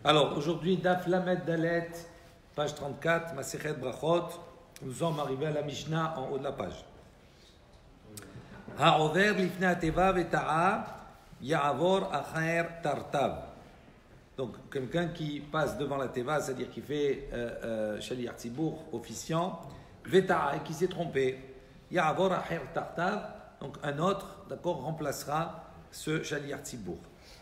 Alors, aujourd'hui, Daf Lamed Dalet, page 34, Masechet Brachot. Nous sommes arrivés à la Mishnah en haut de la page. Ha'over lifnei ateva veta'a ya'avor acher tartav. Donc, quelqu'un qui passe devant la teva, c'est-à-dire qui fait shaliach tzibour, officiant, veta'a, et qui s'est trompé, ya'avor acher tartav, donc un autre, d'accord, remplacera ce shaliach tzibour.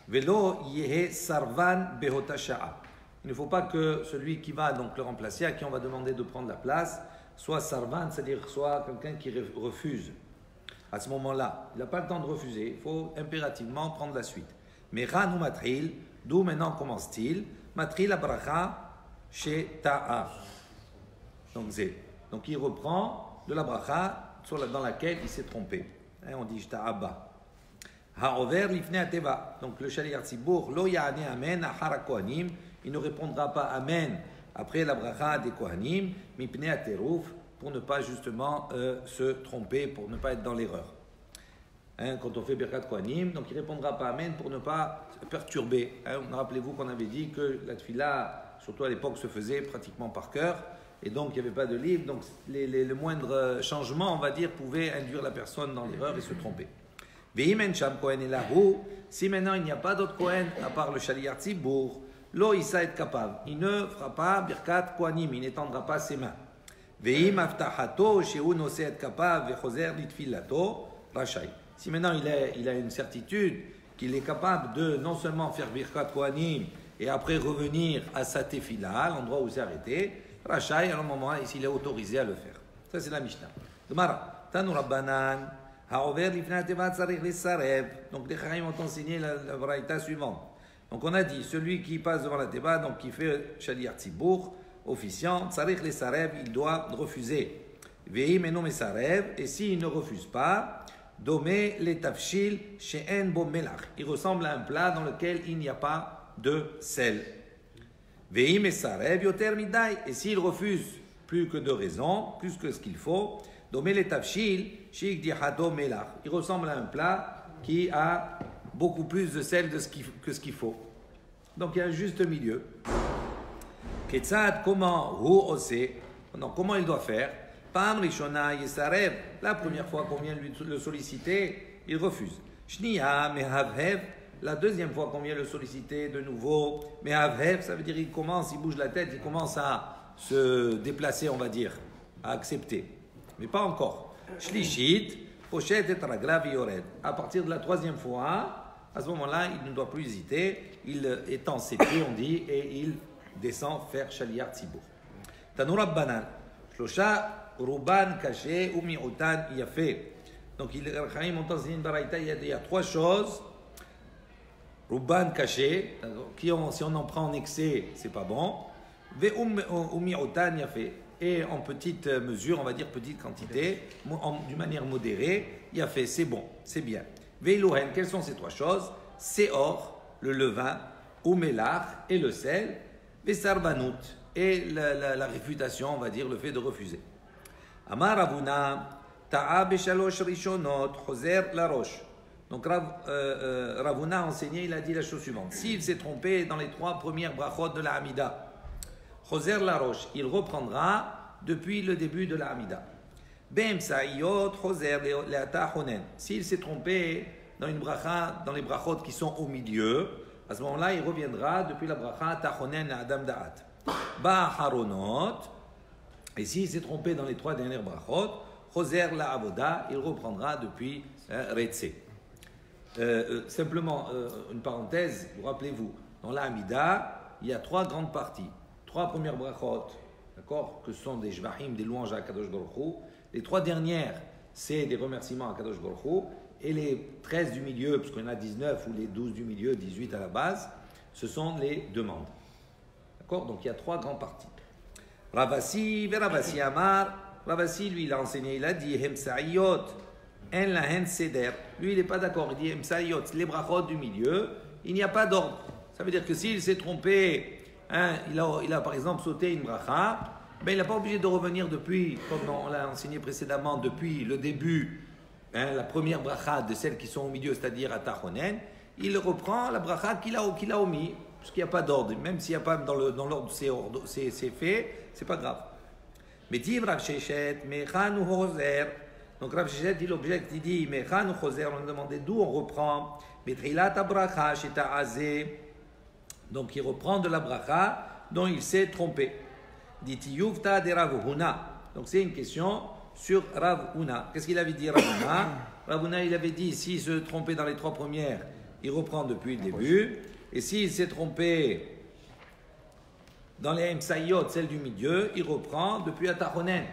Velo yehe sarvan behota sha'a. Il ne faut pas que celui qui va donc le remplacer, à qui on va demander de prendre la place, soit sarvan, c'est-à-dire soit quelqu'un qui refuse. À ce moment-là, il n'a pas le temps de refuser, il faut impérativement prendre la suite. Mais ran ou matril, d'où maintenant commence-t-il? Matril abracha chez ta'a. Donc il reprend de la bracha dans laquelle il s'est trompé. On dit ta'aba. Ha'over lifnei ateva. Donc le shaliach tzibour, lo ya'ane amen achar kohanim. Il ne répondra pas amen après la bracha des kohanim, mipnei aterouf, pour ne pas justement se tromper, pour ne pas être dans l'erreur. Quand on fait birkat kohanim, donc il ne répondra pas amen pour ne pas se perturber. Rappelez-vous qu'on avait dit que la tefila, surtout à l'époque, se faisait pratiquement par cœur, et donc il n'y avait pas de livre, donc le moindre changement, on va dire, pouvait induire la personne dans l'erreur et se tromper. Si maintenant il n'y a pas d'autre Kohen à part le shaliach tzibour, lo isa et kapav, il ne fera pas birkat kohanim, il n'étendra pas ses mains. Si maintenant il a une certitude qu'il est capable de non seulement faire birkat kohanim et après revenir à sa tefila, l'endroit où il s'est arrêté, rachai, à un moment ici il est autorisé à le faire. Ça c'est la Mishnah. Gemara, Tanu Rabbanan. Donc les Chaim ont enseigné la braïta suivante. Donc on a dit, celui qui passe devant la teva, donc qui fait shaliach tzibour, officiant, tzarich les sarev, il doit refuser. Ve'im eno mesarev, et s'il ne refuse pas, domé les tafshil she'en bo melach. Il ressemble à un plat dans lequel il n'y a pas de sel. Ve'im mesarev yoter midai, et s'il refuse plus que de raison, plus que ce qu'il faut, domé les tafshil she'ik dihado melach. Il ressemble à un plat qui a beaucoup plus de sel que ce qu'il faut. Donc il y a un juste milieu. Ketzad, comment comment il doit faire? Pam rishona yesarev. La première fois qu'on vient le solliciter, il refuse. Shniya mehavhev. La deuxième fois qu'on vient le solliciter de nouveau, mehavhev, ça veut dire il bouge la tête, il commence à se déplacer, on va dire, à accepter. Mais pas encore. Shlishit, pochet et raglav yored. À partir de la troisième fois, à ce moment-là, il ne doit plus hésiter. Il étend ses pieds, on dit, et il descend faire shaliach tzibour. Tanu Rabbanan, shlosha ruban caché ou mi'utan yafé. Donc, les Chaim ont enseigné une baraïta, il y a trois choses. Ruban caché, si on en prend en excès, c'est pas bon. Ve ou mi'utan yafé. Et en petite mesure, on va dire petite quantité, d'une manière modérée, yafé, c'est bon, c'est bien. Veilouhen, quelles sont ces trois choses? Seor, le levain, ou melach, et le sel, vesarbanut, et la réfutation, on va dire, le fait de refuser. Amar Ravuna, ta'a beshalosh rishonot, choser la roche. Donc Ravuna a enseigné, il a dit la chose suivante. S'il s'est trompé dans les trois premières brachot de la Hamida, choser la roche, il reprendra depuis le début de la Hamida. S'il s'est trompé dans une bracha, dans les brachot qui sont au milieu, à ce moment-là, il reviendra depuis la bracha tachonen à Adam Da'at. Ba'haronot, et s'il s'est trompé dans les trois dernières brachot, choser la avoda, il reprendra depuis Retse. Simplement, une parenthèse, vous rappelez-vous, dans la Hamida, il y a trois grandes parties. Trois premières brachot, d'accord, que ce sont des jvahim, des louanges à Kadosh Baruch Hu. Les trois dernières, c'est des remerciements à Kadosh Baruch Hu. Et les 13 du milieu, parce qu'on a 19, ou les 12 du milieu, 18 à la base, ce sont les demandes. D'accord? Donc il y a trois grandes parties. Ravasi, Veravasi Amar. Ravasi, lui, il a enseigné, il a dit Hemsaïot, En la Hen Seder. Lui, il n'est pas d'accord. Il dit Hemsaïot, les brachot du milieu, il n'y a pas d'ordre. Ça veut dire que s'il s'est trompé, il a par exemple sauté une bracha, il n'est pas obligé de revenir depuis, comme on l'a enseigné précédemment, depuis le début, la première bracha de celles qui sont au milieu, c'est-à-dire à Tachonen. Il reprend la bracha qu'il a omis. parce qu'il n'y a pas d'ordre. Même s'il n'y a pas dans l'ordre, c'est fait, c'est pas grave. Mais dit Rav Sheshet, Mechan ou Hoser. Donc Rav Sheshet, il objecte, il dit Mechan ou Hoser, on a demandé d'où on reprend. Betrilat abracha, sheta azé. Donc il reprend de la bracha dont il s'est trompé. Dit Yuvta de Rav Huna. Donc c'est une question sur Rav Huna. Qu'est-ce qu'il avait dit Rav Huna? Rav Huna, il avait dit s'il se trompait dans les 3 premières, il reprend depuis le début. Et s'il s'est trompé dans les Msayot, celle du milieu, il reprend depuis Atachonen.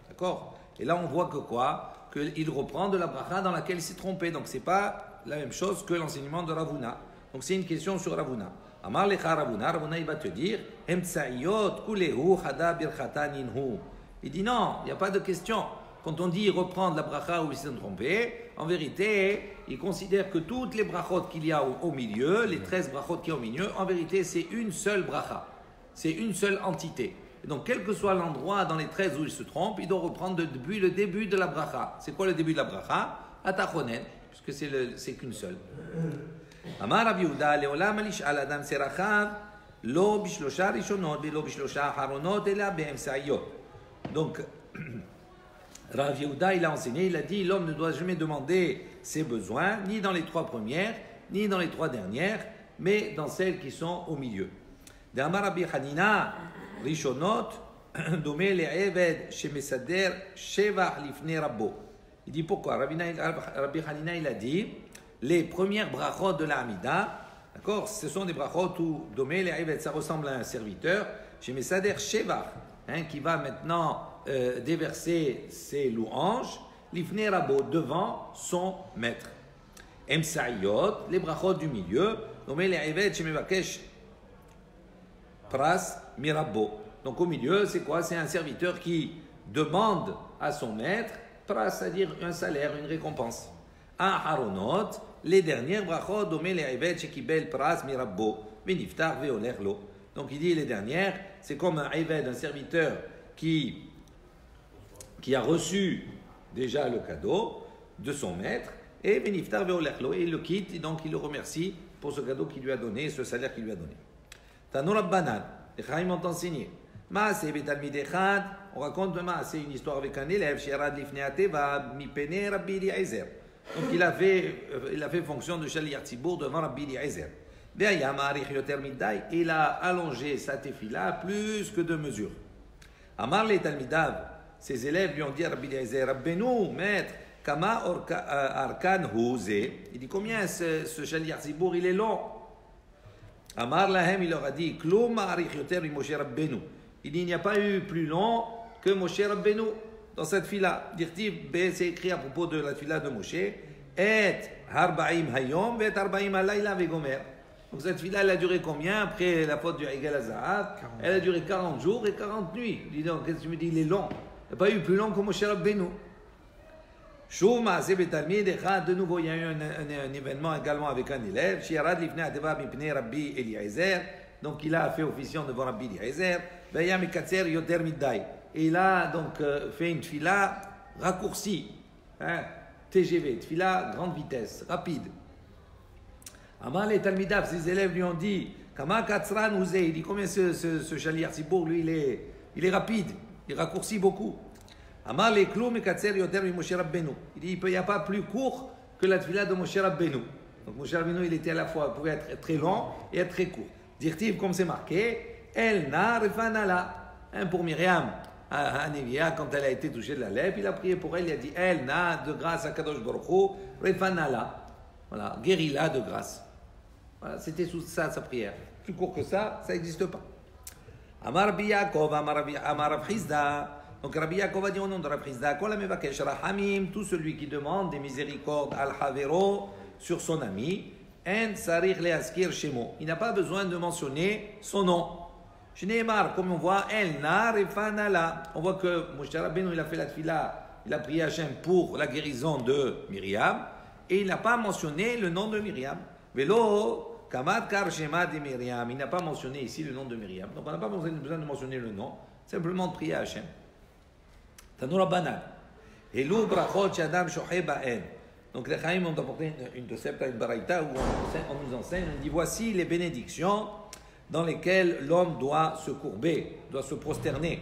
D'accord? Et là, on voit que quoi? Qu'il reprend de la bracha dans laquelle il s'est trompé. Donc, ce n'est pas la même chose que l'enseignement de Rav Huna. Donc, c'est une question sur Rav Huna. Amar lecha Rav Huna, Rav Huna, il va te dire Msayot kulehu chada birchata ninhu. Il dit non, il n'y a pas de question. Quand on dit reprendre la bracha où il s'est trompé, en vérité, il considère que toutes les brachot qu'il y a au milieu, les 13 brachot qu'il y a au milieu, en vérité, c'est une seule bracha. C'est une seule entité. Et donc, quel que soit l'endroit dans les 13 où il se trompe, il doit reprendre depuis le début de la bracha. C'est quoi le début de la bracha? Atachonen, puisque c'est qu'une seule. Amar Rav Yehuda, leolam alish'al adam serachav, lo bishlosha rishonot, lo bishlosha haronot, ela be'emsayot. Donc, Rav Yehuda, il a enseigné, il a dit, l'homme ne doit jamais demander ses besoins, ni dans les 3 premières, ni dans les 3 dernières, mais dans celles qui sont au milieu. D'Amar Rabbi Hanina, Rishonot, Domé le'eved shemesader sheva lifnei rabbo. Il dit pourquoi? Rabbi Hanina, il a dit, les premières brachot de la Hamida, d'accord, ce sont des brachot où Domé le'eved, ça ressemble à un serviteur, shemesader sheva, qui va maintenant déverser ses louanges, l'ifnei rabbo, devant son maître. Emsaïot, les brachot du milieu, Domé le'eved shemevakesh pras mirabbo. Donc au milieu, c'est quoi? C'est un serviteur qui demande à son maître pras, c'est-à-dire un salaire, une récompense. À Haronot, les dernières brachot, domé les eved shekibel pras mirabbo, beniftar veoler lo. Donc il dit les dernières, c'est comme un eved, un serviteur qui a reçu déjà le cadeau de son maître, et beniftar veoler lo, et il le quitte, et donc il le remercie pour ce cadeau qu'il lui a donné, ce salaire qu'il lui a donné. Tanur Abbanan, les Chaim ont enseigné. Maaseh betalmid echad, on raconte de Maaseh une histoire avec un élève, Shirad lifnei ateva, mipene Rabbi Eliezer. Donc il a fait fonction de Shaliach Tzibour devant Rabbi Eliezer. Ve'ayam arich yoter midai, il a allongé sa tefila plus que de mesure. Amar le talmidav, ses élèves lui ont dit à Rabbi Eliezer, Rabbeinu, maître, kama arkan huze. Il dit combien ce Shaliach Tzibour il est long. Amar Lahem, il leur a dit, Klum arich yoter mi Moshe Rabbeinu. Il dit, il n'y a pas eu plus long que Moshe Rabbeinu dans cette fila. Dirtiv, c'est écrit à propos de la fila de Moshe, et harbaim hayom, et harbaim alayla vegomer. Donc cette fila, elle a duré combien après la faute du Egal Azahav? Elle a duré 40 jours et 40 nuits. Il dit, donc, qu'est-ce que tu me dis, il est long? Il n'y a pas eu plus long que Moshe Rabbeinu. Shuma, de nouveau, il y a eu un événement également avec un élève. Shiarad lifnei ateva mipnei Rabbi Eliezer. Donc il a fait officiant devant Rabbi Eliezer. Vayam mikatzer yoter midai. Et il a donc fait une tfila raccourcie. TGV, tfila grande vitesse, rapide. Amar les talmidav, ses élèves lui ont dit, Kama katzran uze. Il dit combien ce Shaliach Tzibour, lui, il est rapide. Il raccourcit beaucoup. Amar les kloum et katser yoter mi Moshe Rabbeinu. Il dit, il n'y a pas plus court que la tefila de Moshe Rabbeinu. Donc Moshe Rabbeinu, il était à la fois, pouvait être très long et être très court. Dire-t-il, comme c'est marqué, El na refanala. Pour Myriam, à Nevia, quand elle a été touchée de la lèpre, il a prié pour elle, il a dit, El na, de grâce à Kadosh Baruch Hu, refanala. Voilà, guéris-la de grâce. Voilà, c'était sous ça sa prière. Plus court que ça n'existe pas. Amar Rabbi Yaakov, Amar Rav Chizda. Donc Rabbi Yaakov a dit au nom de Rav Chizda, Kol hamevakesh rahamim, tout celui qui demande des miséricordes al havero sur son ami, en sarich leaskir shemo. Il n'a pas besoin de mentionner son nom. Shneimar, comme on voit, el nar et fanala. On voit que Moshe Rabbeinu, il a fait la tefila, il a prié Hachem pour la guérison de Myriam, et il n'a pas mentionné le nom de Myriam. Velo kamad kar shema de Myriam. Il n'a pas mentionné ici le nom de Myriam. Donc on n'a pas besoin de mentionner le nom, simplement de prier à Hachem. Tanur Abanan. Helou brachot shadam shohe ba'en. Donc les Chaim ont apporté une baraïta où on nous enseigne, on dit voici les bénédictions dans lesquels l'homme doit se courber, doit se prosterner.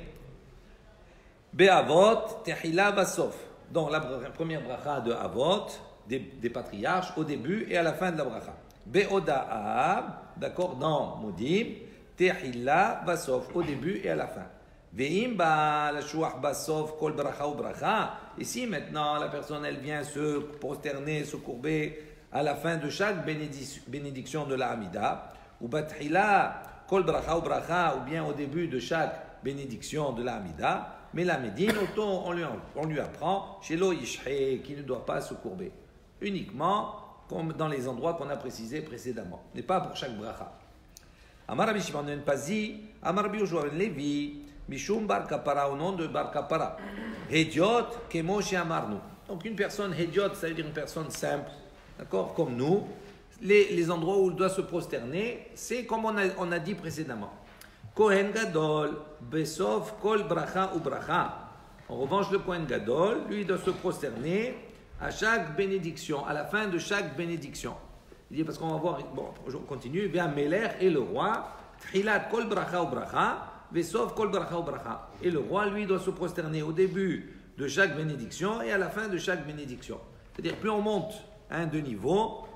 Be'avot, tehila basof. Donc la première bracha de Avot, des patriarches, au début et à la fin de la bracha. Be'oda'a, d'accord, dans Modim, tehila basof, au début et à la fin. Ve'im ba la shuach basof kol bracha ou bracha. Ici maintenant la personne elle vient se prosterner, se courber à la fin de chaque bénédiction de la Hamida. Ou bathila kol bracha ou bracha, ou bien au début de chaque bénédiction de la Hamida. Mais la Médine, on lui apprend chez l'Oishé qui ne doit pas se courber. Uniquement comme dans les endroits qu'on a précisés précédemment. Ce n'est pas pour chaque bracha. Amar Rabbi Shimon ben Pazi, Amar Rabbi Yoshua ben Levi, Mishum bar kapara, au nom de bar kapara. Hediot kemo she'amarnu. Donc une personne hediot, ça veut dire une personne simple, d'accord, comme nous. Les endroits où il doit se prosterner, c'est comme on a dit précédemment. Kohen Gadol, Besof, Kol Bracha ou Bracha. En revanche, le Kohen Gadol, lui, doit se prosterner à chaque bénédiction, à la fin de chaque bénédiction. Il dit, parce qu'on va voir, bon, on continue, Vea Meler et le roi, Trilat Kol Bracha ou Bracha, Besof, Kol Bracha ou Bracha. Et le roi, lui, doit se prosterner au début de chaque bénédiction et à la fin de chaque bénédiction. C'est-à-dire, plus on monte de niveau,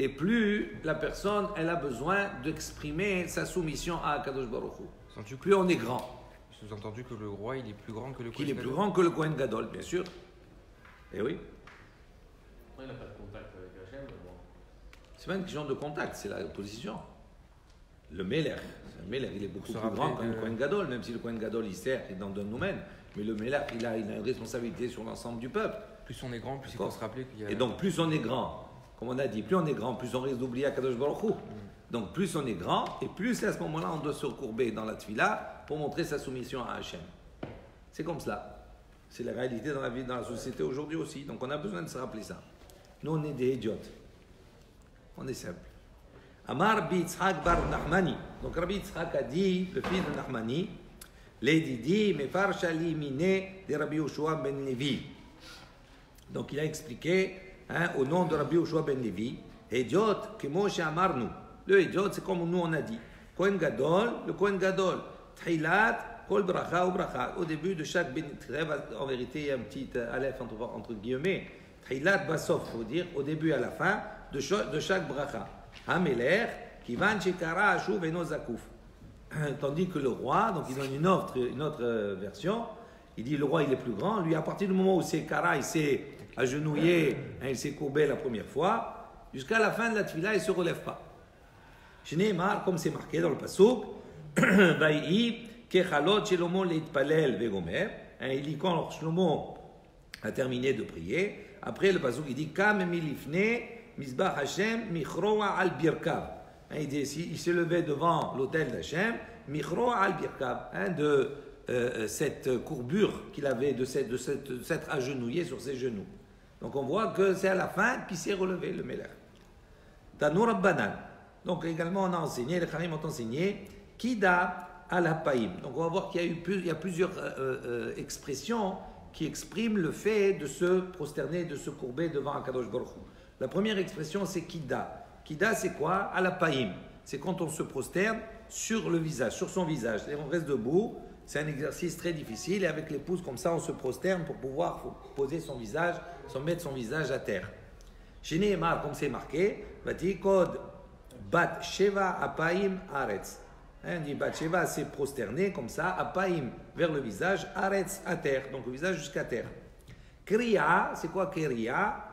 et plus la personne elle a besoin d'exprimer sa soumission à Akadosh Baruch Hu. Plus on est grand. Sous-entendu que le roi il est plus grand que le Kohen Qu'il est plus grand que le Kohen Gadol, bien sûr. Et oui. Il n'a pas de contact avec Hachem. Bon. C'est pas une question de contact, c'est la position. Le Meler, il est beaucoup plus grand que le Kohen Gadol, même si le Kohen Gadol il sert et dans un domaine. Mais le Meler, il a une responsabilité sur l'ensemble du peuple. Plus on est grand, plus il faut se rappeler qu'il y a... Et donc plus on est grand, comme on a dit, plus on est grand, plus on risque d'oublier Akadosh Baruch Hu. Donc plus on est grand, et plus à ce moment-là, on doit se courber dans la tefila pour montrer sa soumission à Hachem. C'est comme cela. C'est la réalité dans la vie, dans la société aujourd'hui aussi. Donc on a besoin de se rappeler ça. Nous, on est des idiotes. On est simple. Amar Rabbi Yitzhak bar Nachmani. Donc Rabbi Yitzhak a dit, le fils de Nachmani, L'Edidi, Mefar Shali Mine de Rabbi Yoshua ben Levi. Donc il a expliqué au nom de Rabbi Yoshua ben Levi, Hediot, Kemo She'amarnu. Le Hediot, c'est comme nous on a dit. Kohen Gadol, le Kohen Gadol. Tchilat, Kol Bracha ou Bracha. Au début de chaque bénédiction, en vérité, il y a un petit aleph entre guillemets. Tchilat Basof, il faut dire, au début et à la fin de chaque Bracha. Hameler, Kivan Shekara Ashuv Eno Zakouf. Tandis que le roi, donc il donne une autre version, il dit le roi il est plus grand, lui à partir du moment où c'est Kara, il s'est agenouillé, il s'est courbé la première fois, jusqu'à la fin de la tefila, il ne se relève pas. Shneimar, comme c'est marqué dans le pasuk, Vaïi, Kechalot Shlomo Leitpalel Vegomer, il dit quand Shlomo a terminé de prier, après le pasuk il dit Kam milifne Mizbah Hashem Michroa al Birkav. Il s'est levé devant l'autel d'Hachem, Michro al-Birkab, de cette courbure qu'il avait, de s'être agenouillé sur ses genoux. Donc on voit que c'est à la fin qu'il s'est relevé, le Melech. Tanour Rabbanan. Donc également on a enseigné, les Khanim ont enseigné, Kida al-Hapaim. Donc on va voir qu'il y a plusieurs expressions qui expriment le fait de se prosterner, de se courber devant Akadosh Baruch Hu. La première expression c'est Kida. Kida, c'est quoi? Alapaïm. C'est quand on se prosterne sur le visage, sur son visage. C'est-à-dire, on reste debout. C'est un exercice très difficile. Et avec les pouces, comme ça, on se prosterne pour pouvoir poser son visage, mettre son visage à terre. Chez Nehemar, comme c'est marqué, Vatikod Bat Sheva Apaim Aretz. On dit Bat Sheva, c'est prosterné, comme ça, Apaim, vers le visage, Aretz, à terre. Donc, le visage jusqu'à terre. Kriya, c'est quoi Kriya?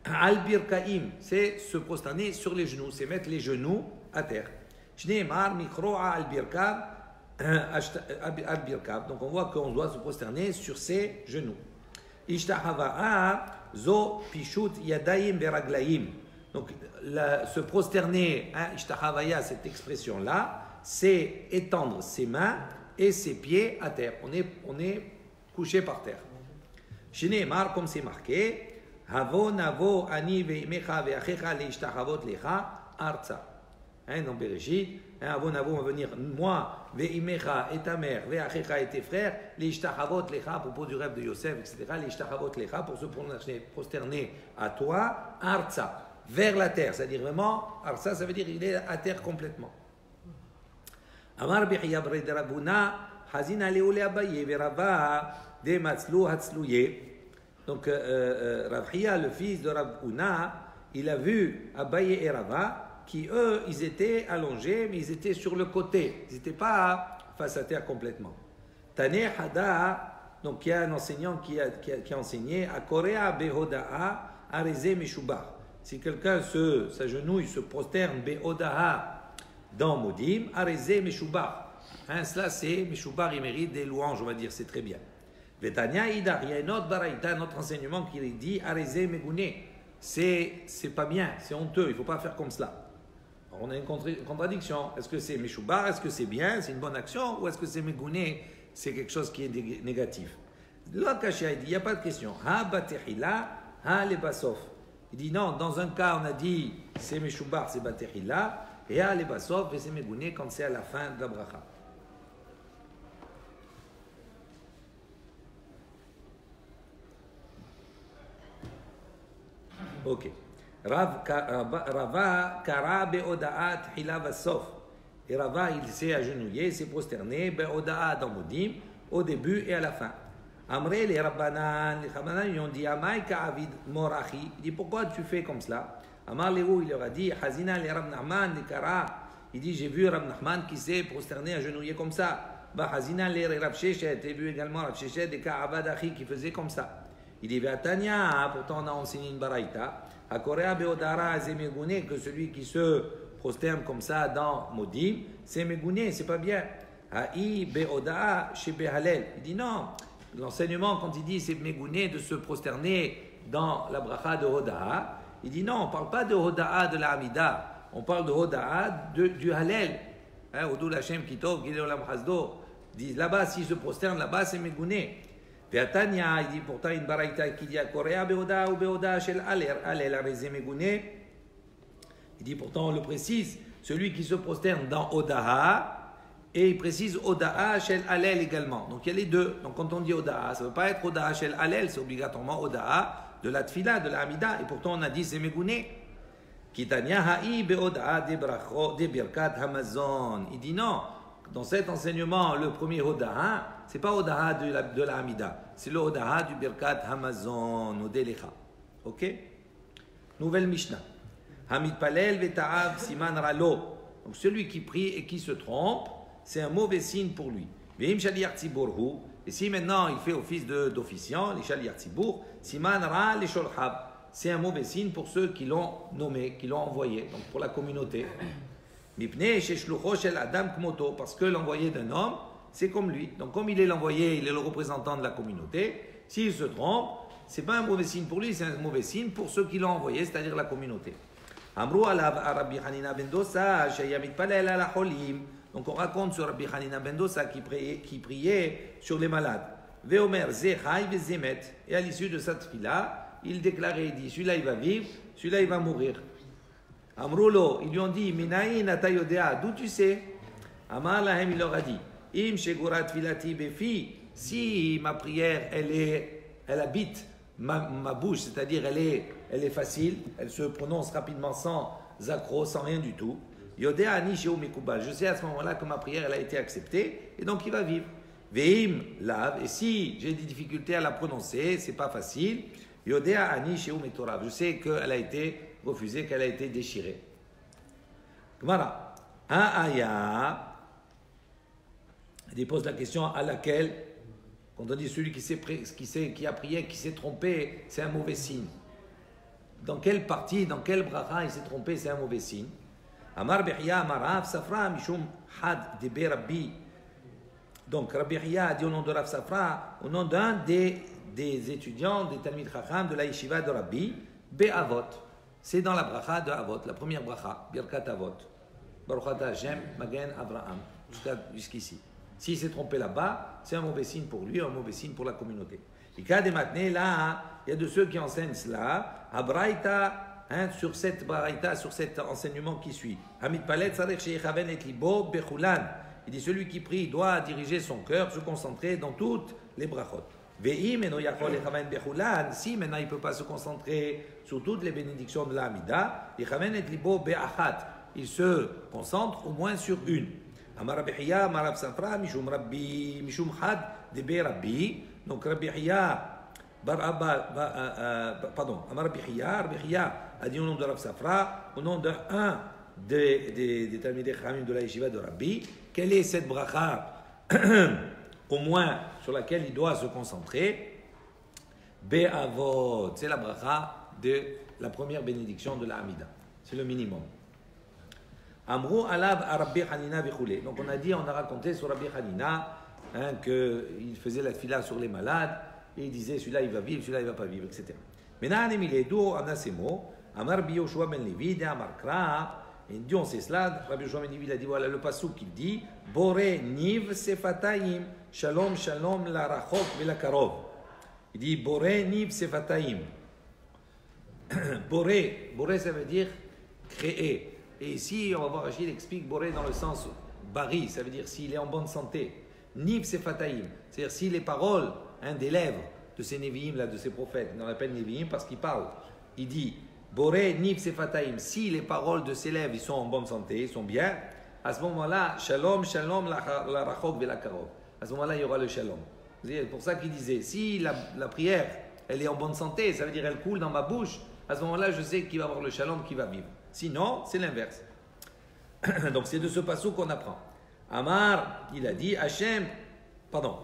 Al-Birkaim, c'est se prosterner sur les genoux, c'est mettre les genoux à terre. Shneimar Mikroa al-Birkav, donc on voit qu'on doit se prosterner sur ses genoux. Ishtahava'a zo pishut yadayim beraglaim. Donc se prosterner, Ishtahavaya, cette expression-là, c'est étendre ses mains et ses pieds à terre. On est couché par terre. Shneimar, comme c'est marqué, Havo navo ani ve'imecha ve'achecha leishtachavot lecha arza. Dans Bereshit, Havo navo, on va venir, moi, ve'imecha et ta mère, ve'achecha et tes frères, leishtachavot lecha, à propos du rêve de Yosef, etc., leishtachavot lecha, pour se prosterner à toi, arza, vers la terre. C'est-à-dire vraiment, arza, ça veut dire il est à terre complètement. Amar Bihiya Bred Rabuna, Hazina Leole Abaye, Verava, De Matzlou Hatzlouye. Donc, Rabhiya, le fils de Rabuna, il a vu Abaye et Rava, qui eux, ils étaient allongés, mais ils étaient sur le côté. Ils n'étaient pas face à terre complètement. Tane Hada, donc il y a un enseignant qui a enseigné à Korea Behoda'a Areze Meshubar. Si quelqu'un s'agenouille, se prosterne Behoda'a dans Modim, Areze Meshubar. Cela c'est Meshubar, il mérite des louanges, on va dire, c'est très bien. Vetania Idar, il y a une autre baraïta, un autre enseignement qui dit Areze Megune. C'est pas bien, c'est honteux, il ne faut pas faire comme cela. Alors on a une contradiction. Est-ce que c'est Meshubar, est-ce que c'est bien, c'est une bonne action, ou est-ce que c'est Megune, c'est quelque chose qui est négatif? L'autre Kashia, il dit, il n'y a pas de question. Ha batehila, ha lebasof. Il dit non, dans un cas on a dit c'est Meshubar, c'est batehila, et ha lebasof, et c'est Megune quand c'est à la fin de la bracha. Ok. Rava kara be'oda'at hila vasof. Et Rava, il s'est agenouillé, il s'est prosterné, be'oda'a dans Modim, au début et à la fin. Amré, les Rabbanan, ils ont dit, Amay ka'avid morachi. Il dit, pourquoi tu fais comme cela? Amar Léou, il leur a dit, Hazina, les Rab Nahman, les Kara. Il dit, j'ai vu Rab Nahman qui s'est prosterné, agenouillé comme ça. Bah, Hazina, les Rab Shechet, j'ai vu également Rab Shechet, des Ka'avadachi qui faisaient comme ça. Il dit, Tanya, pourtant on a enseigné une baraïta, à Korea Beodara Zemegune, que celui qui se prosterne comme ça dans Modim, c'est Megune, c'est pas bien. Ha'i Beoda chez Behalel. Il dit non, l'enseignement quand il dit c'est Megune de se prosterner dans la bracha de Hoda'a, il dit non, on ne parle pas de Hoda'a de la Hamida, on parle de Hoda'a du Halel. Odou Lachem Kitov, Gileo Lam Hasdo. Dit là-bas, s'il se prosterne là-bas, c'est Megune. Tanya, il dit pourtant une baraïta qui dit à Korea Beoda ou Beoda shel Alel Areze Megune. Il dit pourtant on le précise, celui qui se prosterne dans Odaha, et il précise Odaha shel Alel également. Donc il y a les deux. Donc quand on dit Odaha, ça ne veut pas être Odaha shel Alel, c'est obligatoirement Odaha de la Tfila, de la Hamida. Et pourtant on a dit c'est Megune. Kitanya ha'i beodaha de birkat hamazon. Il dit non. Dans cet enseignement, le premier Odaha, ce n'est pas Odaha de la Hamida, c'est le Odaha du Birkat Hamazon, Odelecha. Ok? Nouvelle Mishnah. Hamid Palel Veta'av Siman Ralo. Donc celui qui prie et qui se trompe, c'est un mauvais signe pour lui. Ve'im Shaliach Tziborhu. Et si maintenant il fait office d'officiant, les Shaliach Tzibur, Siman Ra les Sholchab. C'est un mauvais signe pour ceux qui l'ont nommé, qui l'ont envoyé, donc pour la communauté. Parce que l'envoyé d'un homme, c'est comme lui. Donc comme il est l'envoyé, il est le représentant de la communauté, s'il se trompe, ce n'est pas un mauvais signe pour lui, c'est un mauvais signe pour ceux qui l'ont envoyé, c'est-à-dire la communauté. Donc on raconte sur Rabbi Hanina ben Dosa qui priait sur les malades. Et à l'issue de cette fila, il déclarait, il dit, celui-là il va vivre, celui-là il va mourir. Amroulo, ils lui ont dit, Minaïn atayodea, d'où tu sais? Amar lahem, il leur a dit, Im shegurat filati befi, si ma prière, elle habite ma bouche, c'est-à-dire elle est facile, elle se prononce rapidement sans accro, sans rien du tout. Yodea ani sheu mekubal, je sais à ce moment-là que ma prière, elle a été acceptée, et donc il va vivre. Veim lav, et si j'ai des difficultés à la prononcer, c'est pas facile. Yodea ani sheu metorav, je sais qu'elle a été refusée, qu'elle a été déchirée. Gemara, un aya, il pose la question à laquelle, quand on dit celui qui a prié, qui s'est trompé, c'est un mauvais signe. Dans quelle partie, dans quelle bracha il s'est trompé, c'est un mauvais signe. Amar Bihya, Amar Safra, Mishum Had de Rabbi. Donc Rabbi Hiya a dit au nom de Rav Safra, au nom d'un des étudiants des Talmid Chacham de la Yeshiva de Rabbi, Be'avot. C'est dans la bracha de Avot, la première bracha, Birkat Avot. Baruch Ata Hashem, Magen Abraham, jusqu'ici. S'il s'est trompé là-bas, c'est un mauvais signe pour lui, un mauvais signe pour la communauté. Et cas des matnés, là, il y a de ceux qui enseignent cela, à Braïta, sur cette Braïta, sur cet enseignement qui suit. Hamid Palet, Sarech Sheikhaven et Libo, Bechulan. Il dit celui qui prie doit diriger son cœur, se concentrer dans toutes les brachot. Si maintenant il ne peut pas se concentrer sur toutes les bénédictions de la Hamida, il se concentre au moins sur une. Amar Rabbi Hiya, Amar Rav Safra, Mishum Rabbi, Mishum Had, Debe Rabbi. Donc Rabbi Hiya, Bar Abba, pardon, Amar Rabbi Hiya a dit au nom de Rav Safra, au nom d'un des Talmidei Chachamim de la Yeshiva de Rabbi, quelle est cette bracha, au moins sur laquelle il doit se concentrer? Be'avot, c'est la bracha de la première bénédiction de la Hamida. C'est le minimum. Amrou alab a Rabbi Hanina vichoulé. Donc on a raconté sur Rabbi Hanina qu'il faisait la tfila sur les malades et il disait celui-là il va vivre, celui-là il va pas vivre, etc. Maintenant, Emiledo amna ces mots. Amar Bi Yoshua ben Levi, de Amar Kra. Et dit on sait cela. Rabbi Yoshua ben Levi il a dit voilà le pasuk qu'il dit Boré niv sefatayim shalom shalom la rachok vela karov. Il dit Boré niv sefatayim. Boré ça veut dire créer. Et ici, on va voir, Rachid explique Boré dans le sens bari, ça veut dire s'il est en bonne santé. Niv sefataim, c'est-à-dire si les paroles des lèvres de ces Nevi'im, là, de ces prophètes, on l'appelle Nevi'im parce qu'ils parlent. Il dit Boré niv sefataim, si les paroles de ces lèvres ils sont en bonne santé, ils sont bien, à ce moment-là, shalom, shalom, la rachok vela karov. À ce moment-là, il y aura le shalom. C'est pour ça qu'il disait si la prière, elle est en bonne santé, ça veut dire elle coule dans ma bouche, à ce moment-là, je sais qu'il va avoir le shalom qui va vivre. Sinon, c'est l'inverse. Donc, c'est de ce passage qu'on apprend. Amar, il a dit, Hachem, pardon,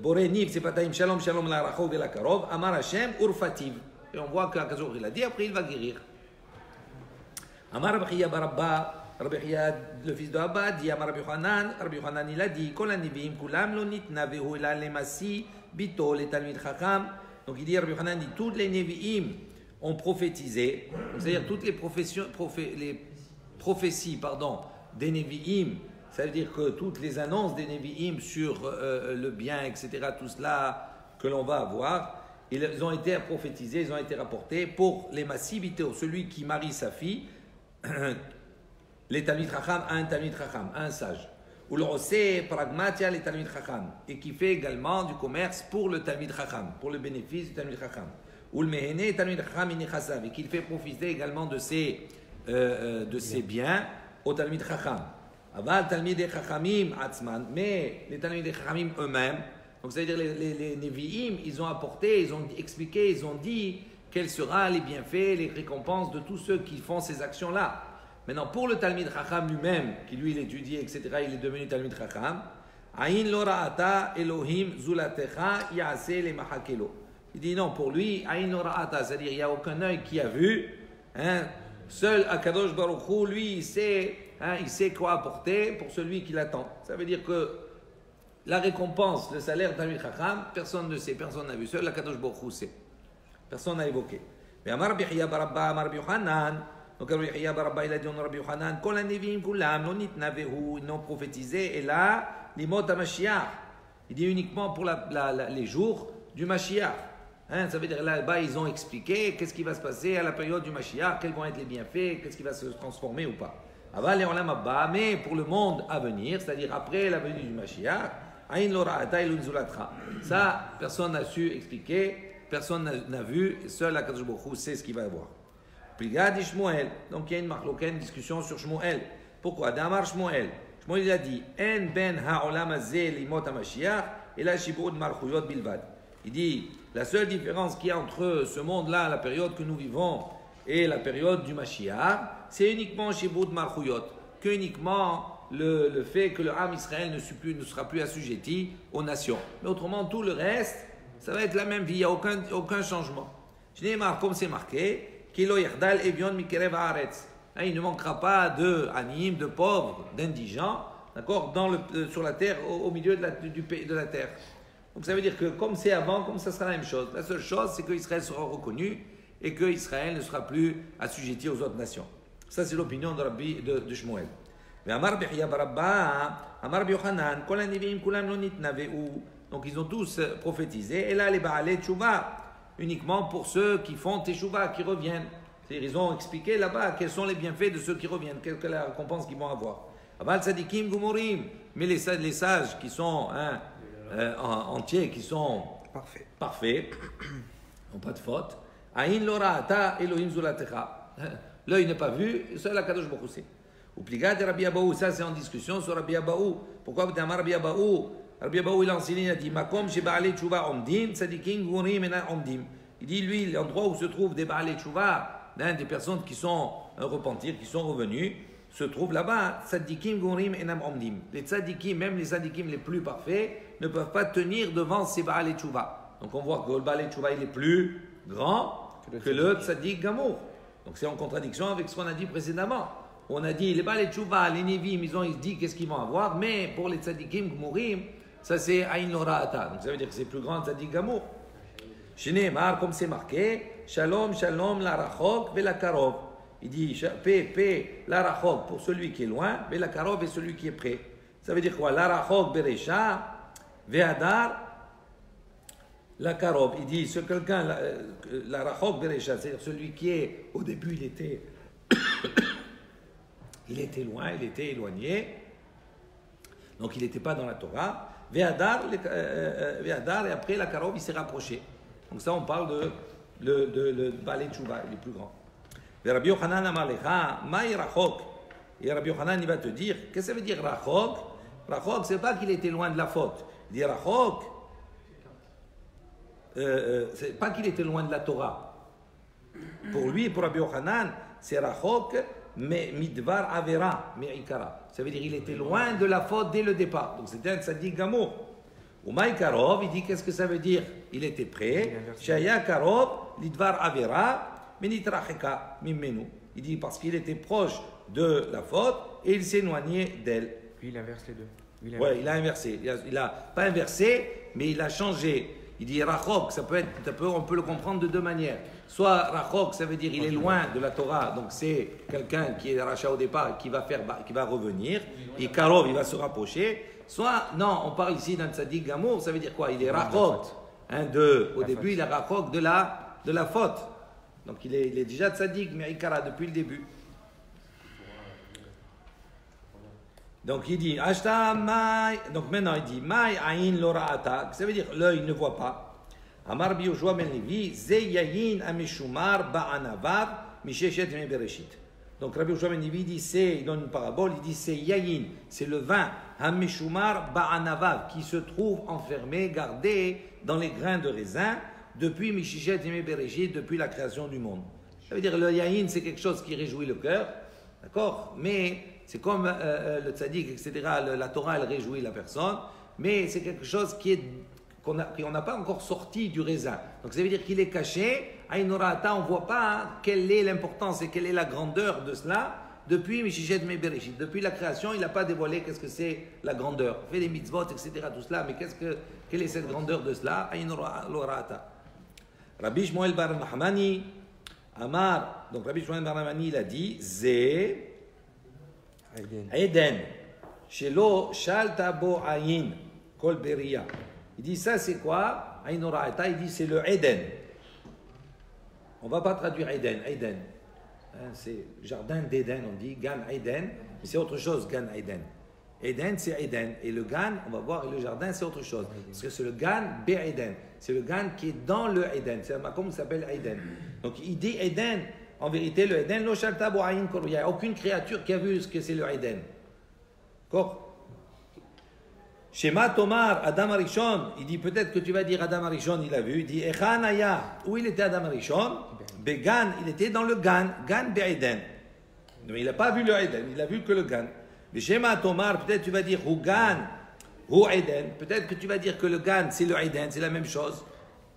Boré Niv, c'est pas taïm, shalom, shalom, la rachov et la karov, Amar Hachem, urfativ. Et on voit qu'Akazour, il a dit, après il va guérir. Amar Rabbi Hiya Barabba, Rabbi Hiya, le fils de Abba, dit Amar Rabbi Yochanan, il a dit, Kol hanivim kulam lo nitna vehu ela lemasi, bito le talmid chacham. Donc, il dit, Rabbi Yochanan dit, toutes les Nevi'im, ont prophétisé, c'est-à-dire toutes les prophéties des Nevi'im, ça veut dire que toutes les annonces des Nevi'im sur le bien, etc., tout cela que l'on va avoir, ils ont été prophétisés, ils ont été rapportés pour les massivités, celui qui marie sa fille, les Talmid Chacham, un Talmid Chacham, un sage. Ou le Rosé, Pragmatia, les Talmid Chacham, et qui fait également du commerce pour le Talmid Chacham, pour le bénéfice du Talmid Chacham. Ou le Mehene, Talmid Chacham et qu'il fait profiter également de ses biens au Talmid Chacham. Aval Talmid Chachamim Atzman, mais les Talmid Chachamim eux-mêmes, donc c'est-à-dire les Nevi'im, ils ont apporté, ils ont expliqué, ils ont dit quels seront les bienfaits, les récompenses de tous ceux qui font ces actions-là. Maintenant, pour le Talmid Chacham lui-même, qui lui l'étudie, etc., il est devenu Talmid Chacham, Aïn Lora'ata Elohim Zulatecha Ya'ase le Mahakelo. Il dit non, pour lui, Aïn Lora'ata, c'est-à-dire il n'y a aucun œil qui a vu, seul Akadosh Baruch Hu, lui, il sait quoi apporter pour celui qui l'attend. Ça veut dire que la récompense, le salaire d'un Chacham, personne ne sait, personne n'a vu, seul Akadosh Baruch Hu sait. Personne n'a évoqué. Mais Amar Rabbi Hiya Barabba, Amar Rabbi Yochanan, donc Rabbi Hiya Barabba, il a dit on Rabbi Yochanan, Kol hanevim kulam, lo nitna vehu, ils n'ont prophétisé, et là, l'imot ha-Mashiach. Il dit uniquement pour les jours du Mashiach. Ça veut dire là-bas, ils ont expliqué qu'est-ce qui va se passer à la période du Mashiach, quels vont être les bienfaits, qu'est-ce qui va se transformer ou pas. Aval et olam abba, mais pour le monde à venir, c'est-à-dire après la venue du Mashiach, aïn lora'ata ilun zulatra. Ça, personne n'a su expliquer. Personne n'a vu, seul Akadosh Baruch Hu sait ce qu'il va y avoir. Pligad et Shmuel, donc il y a une discussion sur Shmuel. Pourquoi? D'Amar Shmuel. Shmuel il a dit En ben ha'olam hazeh limot ha'mashiach et la shibud marchuyot bilvad. Il dit la seule différence qu'il y a entre ce monde-là, la période que nous vivons, et la période du Mashiach, c'est uniquement shibud marchuyot, que uniquement le fait que le Ham Israël ne sera plus assujetti aux nations. Mais autrement, tout le reste, ça va être la même vie, il n'y a aucun changement. Je n'ai marre, comme c'est marqué, Kilo Yerdal Evion Mikerev Haaretz. Il ne manquera pas d'animes, de pauvres, d'indigents, d'accord, sur la terre, au milieu de la terre. Donc ça veut dire que comme c'est avant, comme ça sera la même chose. La seule chose, c'est qu'Israël sera reconnu et qu'Israël ne sera plus assujetti aux autres nations. Ça, c'est l'opinion de Shmuel. Mais Amar Bihiya Barabba, Amar Yochanan, Kol hanevim kulam lo nitnaveu. Donc ils ont tous prophétisé. Et là, les Baalei Teshuvah, uniquement pour ceux qui font Teshuvah, qui reviennent. C'est-à-dire, ils ont expliqué là-bas quels sont les bienfaits de ceux qui reviennent, quelle est la récompense qu'ils vont avoir. Aval Tzadikim Gumorim, mais les sages qui sont entiers, qui sont parfaits, n'ont pas de faute. Aïn Lora'ata Elohim Zulatecha. L'œil n'est pas vu, seul Akadosh Baruch Hu sait. Ou pligat de Rabbi Abaou, ça c'est en discussion sur Rabbi Abaou. Pourquoi vous dites Rabbi Abaou? Rabbi Abaou il a enseigné, il a dit Makom chez Baalei Tshuva Omdim, Tzadikim Gurim Ena Omdim. Il dit lui, l'endroit où se trouve des Baalei Tshuva, des personnes qui sont repentir, qui sont revenus, se trouve là-bas, Tzadikim Gurim Enam Omdim. Les Tzadikim, même les Tzadikim les plus parfaits, ne peuvent pas tenir devant ces Baalei Tshuva. Donc on voit que le Baalei Tshuva il est plus grand que le Tzadik Gamour. Donc c'est en contradiction avec ce qu'on a dit précédemment. On a dit les Baalei Tshuva, les Nevim, ils disent qu'est-ce qu'ils vont avoir, mais pour les Tzadikim Gmurim, ça c'est Aïn Lora'ata. Donc ça veut dire que c'est plus grand Tzadik Gamour. Chez Nehemar, comme c'est marqué, Shalom, Shalom, la Rachok, Vela Karov. Il dit paix, la Rachok pour celui qui est loin, Vela Karov est celui qui est près. Ça veut dire quoi? La Rachok, Berecha, Ve'adar, la Karov. Il dit, quelqu'un, la Rachok, Berecha, c'est-à-dire celui qui est, au début, il était loin, il était éloigné, donc il n'était pas dans la Torah. Ve'adar, et après la Karov, il s'est rapproché. Donc ça, on parle de le Baalei Tshuva, il est plus grand. Rabbi Yochanan amar lecha, maï rachok. Et Rabbi Yochanan, il va te dire, qu'est-ce que ça veut dire rachok? Rachok, c'est pas qu'il était loin de la faute. Il dit rachok, c'est pas qu'il était loin de la Torah. Pour lui, pour Rabbi Yochanan, c'est rachok, mais midvar avera, me'ikara. Ça veut dire qu'il était loin de la faute dès le départ. Donc c'était un tzaddik gamour. Ou maï karov, il dit qu'est-ce que ça veut dire? Il était prêt. Shaya karov, lidvar avera. Il dit parce qu'il était proche de la faute et il s'éloignait d'elle. Puis il inverse les deux. Il a inversé. Il a pas inversé, mais il a changé. Il dit rachok, on peut le comprendre de deux manières. Soit rachok, ça veut dire il est loin de la Torah, donc c'est quelqu'un qui est racha au départ, qui va revenir. Et karov, il va se rapprocher. Soit, non, on parle ici d'un tzaddik gamour, ça veut dire quoi? Il est rachok. Au début, il est rachok de la faute. Donc il est déjà tzaddik, mais ikara depuis le début. Donc il dit, Ashta Mai. Donc maintenant il dit, Mai Aïn Lora'ata. Ça veut dire l'œil ne voit pas. Amar Bi Yoshua ben Levi, Ze Yayin Amishumar Ba'anavav Misheshet Me Bereshit. Donc Rabbi Yoshua ben Levi dit, il donne une parabole, il dit, c'est Yayin, c'est le vin, Amishumar Ba'anavav, qui se trouve enfermé, gardé dans les grains de raisin. Depuis Mishichet Yemei Bereshit, depuis la création du monde. Ça veut dire le yaïn, c'est quelque chose qui réjouit le cœur, d'accord? Mais c'est comme le tzaddik, etc. La Torah, elle réjouit la personne, mais c'est quelque chose qu'on n'a pas encore sorti du raisin. Donc ça veut dire qu'il est caché. Aïn Lora'ata, on ne voit pas quelle est l'importance et quelle est la grandeur de cela depuis Mishichet Yemei Bereshit. Depuis la création, il n'a pas dévoilé qu'est-ce que c'est la grandeur. Il fait des mitzvot, etc. Tout cela, mais quelle est cette grandeur de cela? Aïn Lora'ata. Rabbi Shmuel bar Nahmani, Amar, donc Rabbi Shmuel bar Nahmani, il a dit, Zé, Eden, Shelo, Shalta bo Ayin, Kol Beria. Il dit, ça c'est quoi? Ayin Lora'ata, il dit, c'est le Eden. On ne va pas traduire Eden, Eden. C'est jardin d'Eden, on dit, Gan Eden, mais c'est autre chose, Gan Eden. Eden, c'est Eden. Et le Gan, on va voir, et le jardin, c'est autre chose. Parce que c'est le Gan Be'Eden. C'est le Gan qui est dans le Eden. C'est un makom qui s'appelle Eden. Donc il dit Eden. En vérité, le Eden, lo shalta bo ayin kol. Il n'y a aucune créature qui a vu ce que c'est le Eden. D'accord? Shema Tomar, Adam Arishon. Il dit peut-être que tu vas dire Adam Arishon, il a vu. Il dit Echan Aya. Où il était Adam Arishon? Began, il était dans le Gan. Gan Be'Eden. Mais il n'a pas vu le Eden. Il a vu que le Gan. Shema Tomar, peut-être tu vas dire Hugan, Hu Eden. Peut-être que tu vas dire que le Gan, c'est le Eden, c'est la même chose.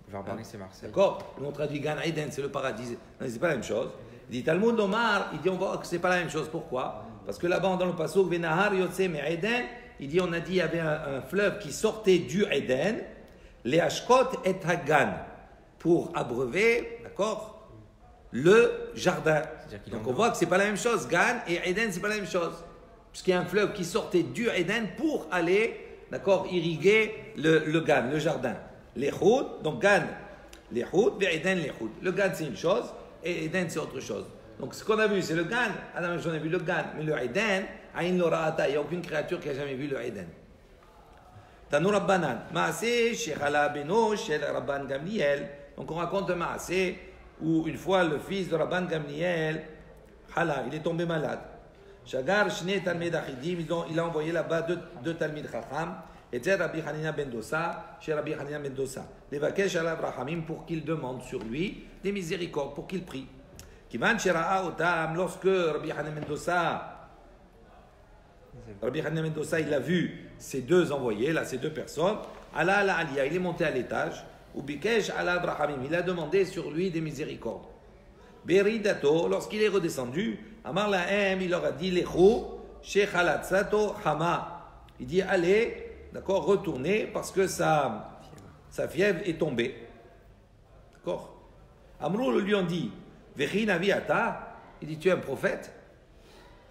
Verbani, c'est Marseille. D'accord? Nous on traduit Gan Eden, c'est le paradis. Non, c'est pas la même chose. Il dit Talmud Omar, il dit on voit que c'est pas la même chose. Pourquoi? Parce que là-bas dans le pasuk Venahar Yotse Me Eden, il dit on a dit il y avait un fleuve qui sortait du Eden, les Ashkot et Hagan, pour abreuver, d'accord, le jardin. Donc on voit que c'est pas la même chose. Gan et Eden, c'est pas la même chose. Puisqu'il y a un fleuve qui sortait du Eden pour aller, d'accord, irriguer le Gan, le jardin. Les Choud, donc Gan, les Choud, et Eden, les Choud. Le Gan, c'est une chose, et Eden, c'est autre chose. Donc ce qu'on a vu, c'est le Gan. Adam et Eve ont vu le Gan, mais le Eden, Aïn Lora'ata, il n'y a aucune créature qui a jamais vu le Eden. Tanou Rabbanan, Maaseh, Shechala Beno, Shel Rabban Gamliel. Donc on raconte un Maaseh où une fois le fils de Rabban Gamliel, Hala, il est tombé malade. Shagar Shne Talmid Achidim, il a envoyé là-bas deux Talmid Chacham, et c'est Rabbi Hanina ben Dosa, chez Rabbi Hanina ben Dosa. Les Vakesh al Abrahamim pour qu'il demande sur lui des miséricordes, pour qu'il prie. Kivan Shera'a Otam, lorsque Rabbi Hanina ben Dosa, il a vu ces deux envoyés, là, ces deux personnes, Allah ala Aliyah, il est monté à l'étage, ou Bikesh al Abrahamim, il a demandé sur lui des miséricordes. Beridato, lorsqu'il est redescendu, Amar Lahem, il leur a dit Lecho, Shechalatsato Hama. Il dit allez, d'accord, retournez parce que sa fièvre est tombée. D'accord. Amrou lui ont dit Vechi Navi Ata. Il dit tu es un prophète.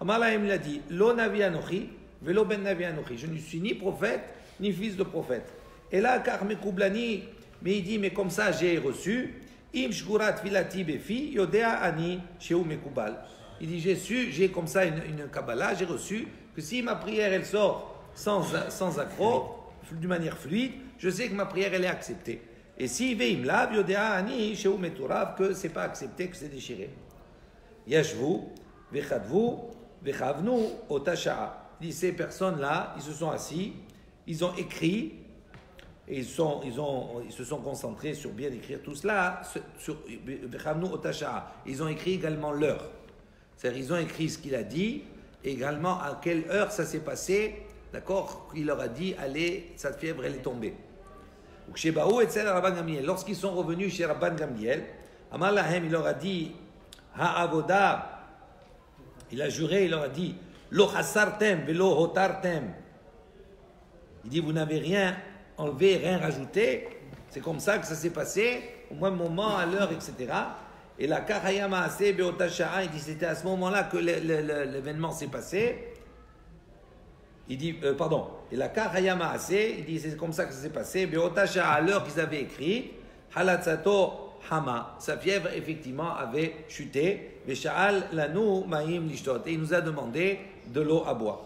Amar Lahem il a dit Lo Navi Anochi, Velo Ben Navi Anochi. Je ne suis ni prophète ni fils de prophète. Et là, car Mekoublani, mais il dit mais comme ça j'ai reçu. Im shkurat filati befi yodea ani sheu mekubal. Il dit j'ai comme ça une kabbalah, j'ai reçu que si ma prière elle sort sans accroc, d'une manière fluide, je sais que ma prière elle est acceptée. Et si veim lav yodea ani sheu meturav, que c'est pas accepté, que c'est déchiré. Yashvu vechadvu vechavnu otasha'a. Il dit ces personnes là, ils se sont assis, ils ont écrit. Et ils se sont concentrés sur bien écrire tout cela. Ils ont écrit également l'heure. C'est-à-dire, ils ont écrit ce qu'il a dit, et également à quelle heure ça s'est passé. D'accord. Il leur a dit allez, sa fièvre, elle est tombée. Lorsqu'ils sont revenus chez Rabban Gamliel, Amar Lahem, il leur a dit Ha'avoda, il a juré, il leur a dit Lo chasartem velo hotartem. Il dit vous n'avez rien enlevé, rien rajouté. C'est comme ça que ça s'est passé, au même moment, à l'heure, etc. Et la Kahaya Maaseh Beotasha'a, il dit c'était à ce moment-là que l'événement s'est passé. Il dit, pardon, et la Kahaya Maaseh, il dit c'est comme ça que ça s'est passé. Beotasha'a, à l'heure qu'ils avaient écrit, Halatsato Hama, sa fièvre effectivement avait chuté. Vesha'al Lanu Ma'im Lishtot, et il nous a demandé de l'eau à boire.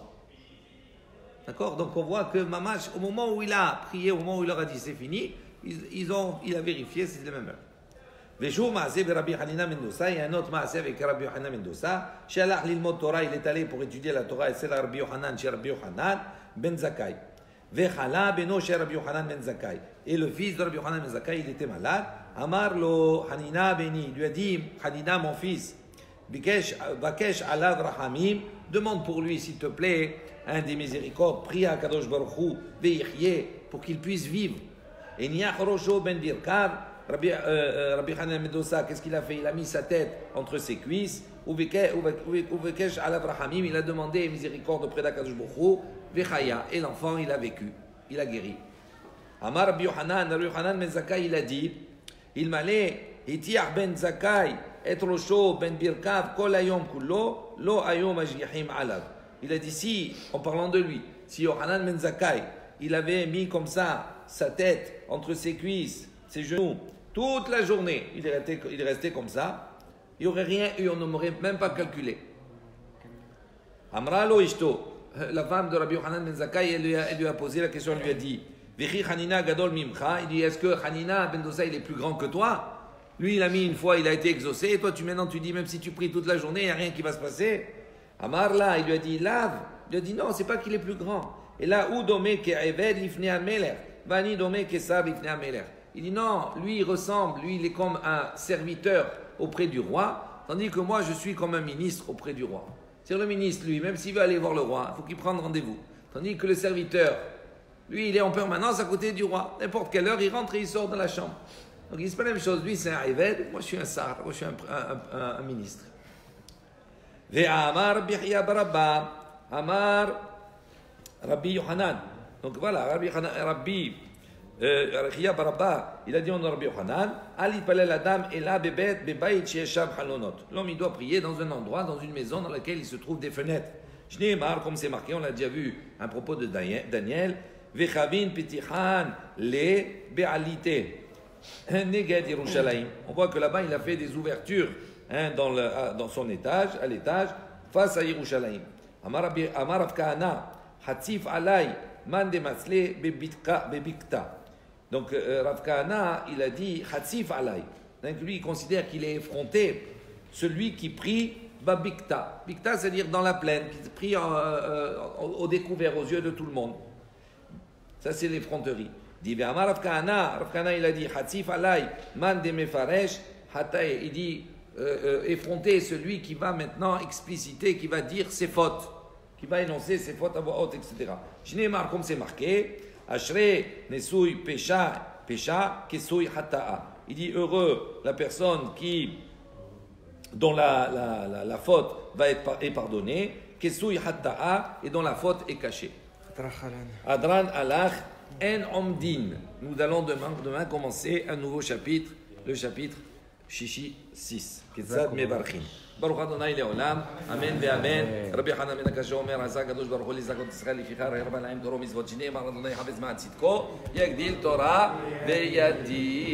D'accord. Donc on voit que Mamash, au moment où il a prié, au moment où il leur a dit c'est fini, il a vérifié, c'est la même heure. Veshou Maaseh Rabbi Hanina ben Dosa, il y a un autre Maaseh avec Rabbi Hanina ben Dosa. Shalach lilmod Torah, il est allé pour étudier la Torah, et c'est Rabbi Yohanan, chez Rabbi Yohanan ben Zakkai. Vechala beno chez Rabbi Yohanan ben Zakkai. Et le fils de Rabbi Yohanan ben Zakkai, il était malade. Amar lo Hanina beni, il lui a dit Hanina mon fils, Bakesh alav rahamim, demande pour lui s'il te plaît un des miséricordes, prie à Kadosh Baruch Hu, ve'yichye, pour qu'il puisse vivre. Et Niachrosho ben Birkav, Rabbi Hanan Medosa, qu'est-ce qu'il a fait? Il a mis sa tête entre ses cuisses, Uvekesh alav rahamim, il a demandé miséricorde auprès d'Akadosh Baruch Hu, ve'chaya, et l'enfant il a vécu, il a guéri. Amar Rabbi Yohanan ben Zakkai, il a dit, il m'allait, Itiach ben Zakkai, et Rosho ben Birkav, kol ayom kullo, lo ayom ashgichim alav. Il a dit si, en parlant de lui, si Yohanan ben Zakkai, il avait mis comme ça sa tête entre ses cuisses, ses genoux, toute la journée, il est resté comme ça, il n'y aurait rien eu, on n'aurait même pas calculé. Amra lo ishto, la femme de Rabbi Yohanan ben Zakkai, elle lui a posé la question, elle lui a dit Vechi Hanina gadol mimcha, il dit est-ce que Hanina ben Dosa il est plus grand que toi? Lui il a mis une fois, il a été exaucé, et toi maintenant tu dis même si tu pries toute la journée, il n'y a rien qui va se passer. Amar là, il lui a dit lave. Il lui a dit non, c'est pas qu'il est plus grand. Et là, où domé ke eved lifne ameler, vani domé ke sab lifne ameler. Il dit non, lui il ressemble, lui il est comme un serviteur auprès du roi, tandis que moi je suis comme un ministre auprès du roi. C'est le ministre, lui, même s'il veut aller voir le roi, il faut qu'il prenne rendez-vous. Tandis que le serviteur, lui il est en permanence à côté du roi. N'importe quelle heure, il rentre et il sort de la chambre. Donc il se passe la même chose, lui c'est un eved, moi je suis un sar, moi je suis un ministre. Ve'amar Bihya Barabba, Amar Rabbi Yohanan. Donc voilà, Rabbi Bihya Barabba, il a dit au nom de Rabbi Yohanan, Ali Palel Adam et la bebet bebayit sheyeshav halonot. L'homme il doit prier dans un endroit, dans une maison dans laquelle il se trouve des fenêtres. Shneimar, comme c'est marqué, on l'a déjà vu à propos de Daniel, Vechavin Pitichan le Be'alite. Neged Yerushalayim. On voit que là-bas il a fait des ouvertures dans son étage, à l'étage, face à Yerushalayim. Amar Rav Kahana, Hatzif alay man de matzle bebikta. Donc Rav Kahana, il a dit Hatzif alay. Donc lui, il considère qu'il est effronté, celui qui prie Babikta. Bikta, c'est-à-dire dans la plaine, qui est pris au découvert, aux yeux de tout le monde. Ça, c'est l'effronterie. Dit Rav Kahana, il a dit Hatzif alay man de mefaresh hatay. Il dit effronter celui qui va maintenant expliciter, qui va dire ses fautes, qui va énoncer ses fautes à voix haute, etc. Shneimar, comme c'est marqué, Ashre nesui pesha kesui hata'a. Il dit heureux la personne dont la faute est pardonnée, kesui hata'a, et dont la faute est cachée. Adran alach en omdin. Nous allons demain commencer un nouveau chapitre, le chapitre Shishi 6. Ketzad mevarchin. Baruch Adonai leolam. Amen ve'amen. Rabbi Hanan ben Akasha omer, Asa kadosh baruch hu lizakot Yisrael lefichar yarba laim Torah mitzvot shnei mar Adonai chavez ma'at tzidko yagdil Torah ve'yadil.